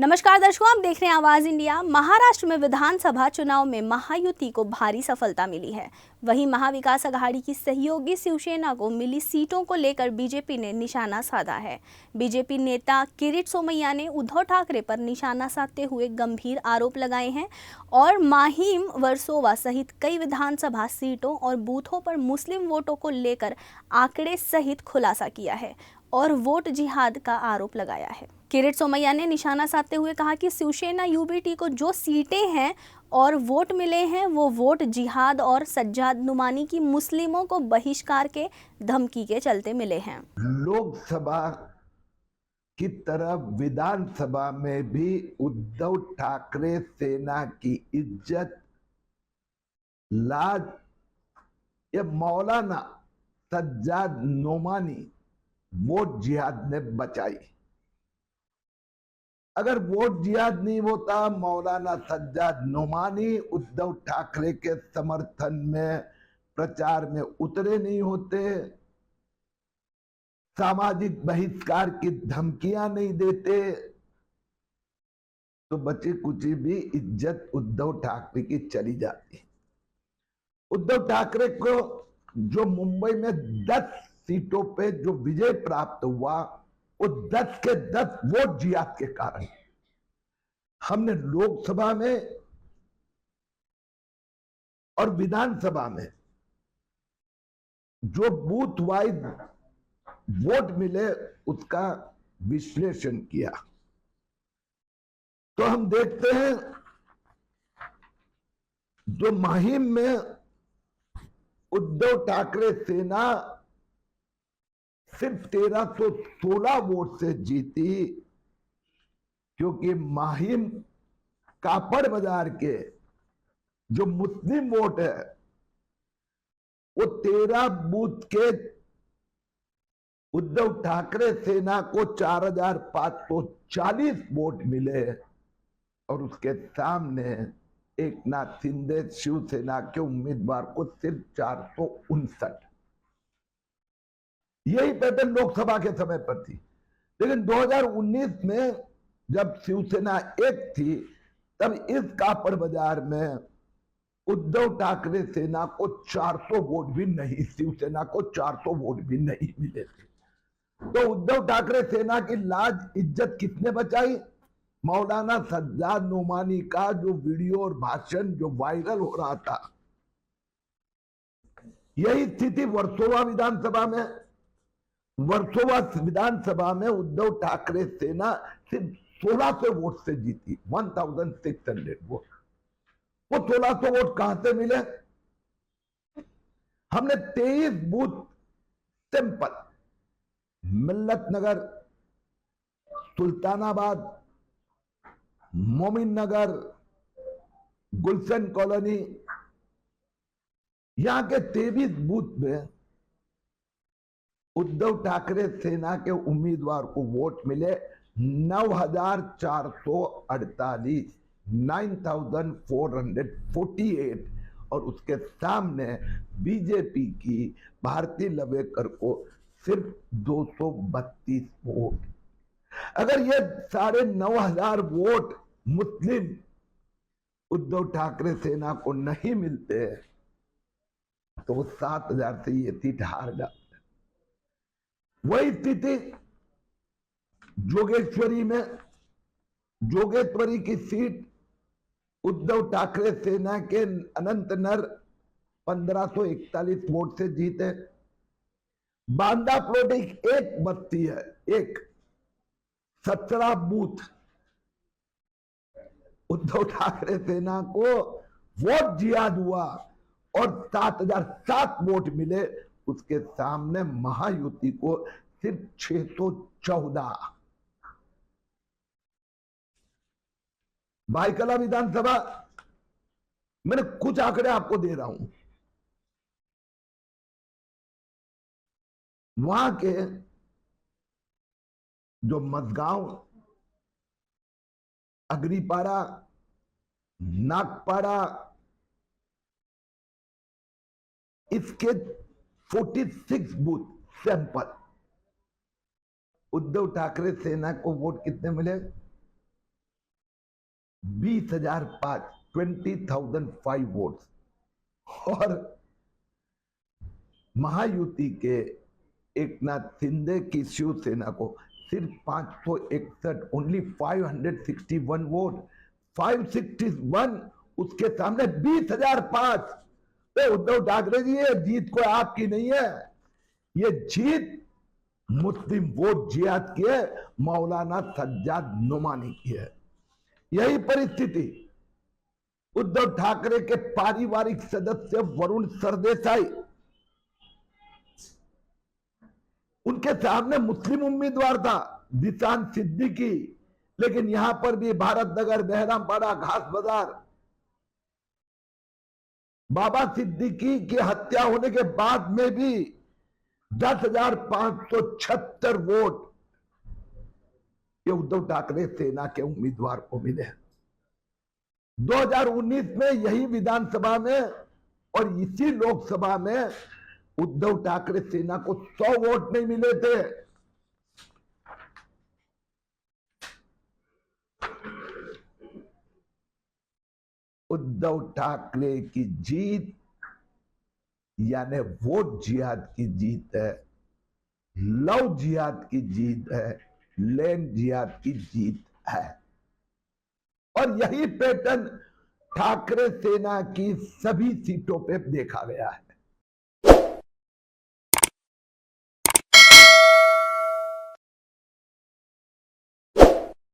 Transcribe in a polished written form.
नमस्कार दर्शकों, आप देख रहे हैं आवाज इंडिया। महाराष्ट्र में विधानसभा चुनाव में महायुति को भारी सफलता मिली है। वहीं महाविकास अघाड़ी की सहयोगी शिवसेना को मिली सीटों को लेकर बीजेपी ने निशाना साधा है। बीजेपी नेता किरीट सोमैया ने उद्धव ठाकरे पर निशाना साधते हुए गंभीर आरोप लगाए हैं और माहिम वर्सोवा सहित कई विधानसभा सीटों और बूथों पर मुस्लिम वोटों को लेकर आंकड़े सहित खुलासा किया है और वोट जिहाद का आरोप लगाया है। किरीट सोमैया ने निशाना साधते हुए कहा कि शिवसेना यूबीटी को जो सीटें हैं और वोट मिले हैं वो वोट जिहाद और सज्जाद नुमानी की मुस्लिमों को बहिष्कार के धमकी के चलते मिले हैं। लोकसभा की तरह विधानसभा में भी उद्धव ठाकरे सेना की इज्जत, लाज ये मौलाना सज्जाद नुमानी वोट जिहाद ने बचाई। अगर वोट जिहाद नहीं होता, मौलाना सज्जाद नुमानी उद्धव ठाकरे के समर्थन में प्रचार में उतरे नहीं होते, सामाजिक बहिष्कार की धमकियां नहीं देते, तो बची कुची भी इज्जत उद्धव ठाकरे की चली जाती। उद्धव ठाकरे को जो मुंबई में 10 सीटों पे जो विजय प्राप्त हुआ, वो 10 के 10 वोट जिहाद के कारण। हमने लोकसभा में और विधानसभा में जो बूथ वाइज वोट मिले उसका विश्लेषण किया तो हम देखते हैं जो माहिम में उद्धव ठाकरे सेना सिर्फ 1316 वोट से जीती, क्योंकि माहिम कापड़ बाजार के जो मुस्लिम वोट है वो 13 बूथ के उद्धव ठाकरे सेना को 4540 वोट मिले और उसके सामने एकनाथ शिंदे शिवसेना के उम्मीदवार को सिर्फ 459। यही पैटर्न लोकसभा के समय पर थी। लेकिन 2019 में जब शिवसेना एक थी, तब इस कापड़ बाजार में उद्धव ठाकरे सेना को 400 वोट भी नहीं, शिवसेना को 400 वोट भी नहीं मिले थे। तो उद्धव ठाकरे सेना की लाज इज्जत किसने बचाई? मौलाना सज्जाद नुमानी का जो वीडियो और भाषण जो वायरल हो रहा था। यही स्थिति वर्सोवा विधानसभा में। वर्सोवा विधानसभा में उद्धव ठाकरे सेना सिर्फ 1600 वोट से जीती, 1600 वोट। वो 1600 वोट कहां से मिले? हमने 23 बूथ सिंपल, मिल्लत नगर, सुल्तानाबाद, मोमिन नगर, गुलशन कॉलोनी, यहां के 23 बूथ में उद्धव ठाकरे सेना के उम्मीदवार को वोट मिले 9448, 9448, और उसके सामने बीजेपी की भारती लवेकर को सिर्फ 232 वोट। अगर ये 9,500 वोट मुस्लिम उद्धव ठाकरे सेना को नहीं मिलते तो वो 7000 से ये सीट हार जाते। वही स्थिति जोगेश्वरी में, जोगेश्वरी की सीट उद्धव ठाकरे सेना के अनंत नर 1541 वोट से जीते। बांदा प्लोटिक एक बस्ती है, एक 17 बूथ उद्धव ठाकरे सेना को वोट जिहाद हुआ और 7007 वोट मिले। उसके सामने महायुति को सिर्फ 614। भाईकला विधानसभा, मैंने कुछ आंकड़े आपको दे रहा हूं। वहां के जो मझगांव, अग्रीपाड़ा, नागपाड़ा, इसके 46 बूथ सैंपल उद्धव ठाकरे सेना को वोट कितने मिले? 20,005 20,005 वोट्स और महायुति के एकनाथ शिंदे की शिवसेना को सिर्फ 561, ओनली 561 वोट, 561, उसके सामने 20,005। तो उद्धव ठाकरे जी, ये जीत कोई आपकी नहीं है, ये जीत मुस्लिम वोट जिहाद की है, मौलाना सज्जाद नुमानी की है। यही परिस्थिति उद्धव ठाकरे के पारिवारिक सदस्य वरुण सरदेसाई, उनके सामने मुस्लिम उम्मीदवार था दिशान सिद्दीकी, लेकिन यहां पर भी भारत नगर, बहरामपाड़ा, घास बाजार, बाबा सिद्दीकी की हत्या होने के बाद में भी 10,576 वोट ये उद्धव ठाकरे सेना के उम्मीदवार को मिले। 2019 में यही विधानसभा में और इसी लोकसभा में उद्धव ठाकरे सेना को 100 वोट नहीं मिले थे। उद्धव ठाकरे की जीत यानी वोट जिहाद की जीत है, लव जिहाद की जीत है, लैंड जिहाद की जीत है। और यही पैटर्न ठाकरे सेना की सभी सीटों पे देखा गया है।